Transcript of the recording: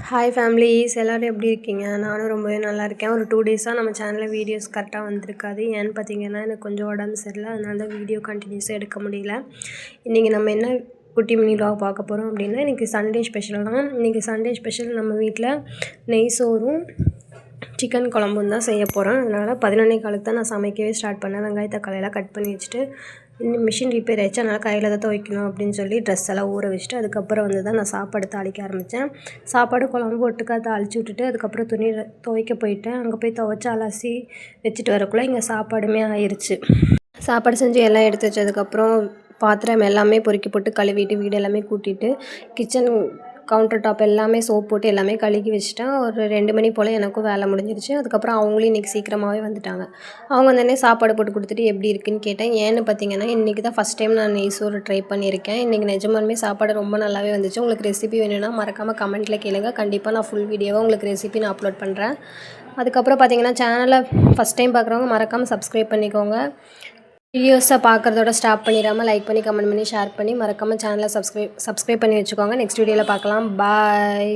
Hi families எல்லோரும் எப்படி இருக்கீங்க? நானும் ரொம்பவே நல்லா இருக்கேன். ஒரு 2 டேஸாக நம்ம சேனலில் வீடியோஸ் கரெக்டாக வந்திருக்காது. ஏன்னு பார்த்தீங்கன்னா, எனக்கு கொஞ்சம் உடம்பு சரியில்லை. அதனால தான் வீடியோ கண்டினியூஸாக எடுக்க முடியல. இன்றைக்கி நம்ம என்ன குட்டி மினி விலாக் பார்க்க போகிறோம் அப்படின்னா, இன்றைக்கி சண்டே ஸ்பெஷல் தான். இன்றைக்கி சண்டே ஸ்பெஷல் நம்ம வீட்டில் நெய் சோறும் சிக்கன் குழம்பும் தான் செய்ய போகிறேன். அதனால் 11:15 தான் நான் சமைக்கவே ஸ்டார்ட் பண்ணேன். வெங்காய தக்காளியெல்லாம் கட் பண்ணி வச்சுட்டு, இன்னும் மிஷின் ரிப்பேர் ஆயிடுச்சு, அதனால் கையில் தான் துவைக்கணும் அப்படின்னு சொல்லி ட்ரெஸ் எல்லாம் ஊற வச்சுட்டு அதுக்கப்புறம் வந்து தான் நான் சாப்பாடு தாளிக்க ஆரம்பித்தேன். சாப்பாடு குழம்பு ஒட்டுக்கா தாளித்து விட்டுட்டு அதுக்கப்புறம் துணி துவைக்க போயிட்டேன். அங்கே போய் துவைச்சி அலசி வச்சுட்டு வரக்குள்ளே இங்கே சாப்பாடுமே ஆயிடுச்சு. சாப்பாடு செஞ்சு எல்லாம் எடுத்து வச்சதுக்கப்புறம் பாத்திரம் எல்லாமே பொறுக்கி போட்டு கழுவிட்டு வீடு எல்லாமே கூட்டிட்டு கிச்சன் கவுண்டர் டாப் எல்லாமே சோப் போட்டு எல்லாமே கழுகி வச்சுட்டேன். ஒரு 2 மணி போல் எனக்கும் வேலை முடிஞ்சிருச்சு. அதுக்கப்புறம் அவங்களும் இன்றைக்கி சீக்கிரமாகவே வந்துட்டாங்க. அவங்க வந்தோடனே சாப்பாடு போட்டு கொடுத்துட்டு எப்படி இருக்குன்னு கேட்டேன். ஏன்னு பார்த்தீங்கன்னா, இன்றைக்கி தான் ஃபஸ்ட் டைம் நான் நெய் சோறு ட்ரை பண்ணியிருக்கேன். இன்றைக்கி நிஜமாலுமே சாப்பாடு ரொம்ப நல்லாவே வந்துச்சு. உங்களுக்கு ரெசிபி வேணும்னா மறக்காமல் கமெண்ட்டில் கேளுங்க. கண்டிப்பாக நான் ஃபுல் வீடியோவாக உங்களுக்கு ரெசிபி நான் அப்லோட் பண்ணுறேன். அதுக்கப்புறம் பார்த்தீங்கன்னா, சேனலை ஃபஸ்ட் டைம் பார்க்குறவங்க மறக்காமல் சப்ஸ்கிரைப் பண்ணிக்கோங்க. வீடியோஸை பார்க்குறதோட ஸ்டாப் பண்ணிடாமல் லைக் பண்ணி கமெண்ட் பண்ணி ஷேர் பண்ணி மறக்காமல் சேனலை சப்ஸ்கிரைப் பண்ணி வச்சுக்கோங்க. நெக்ஸ்ட் வீடியோவில் பார்க்கலாம். பாய்.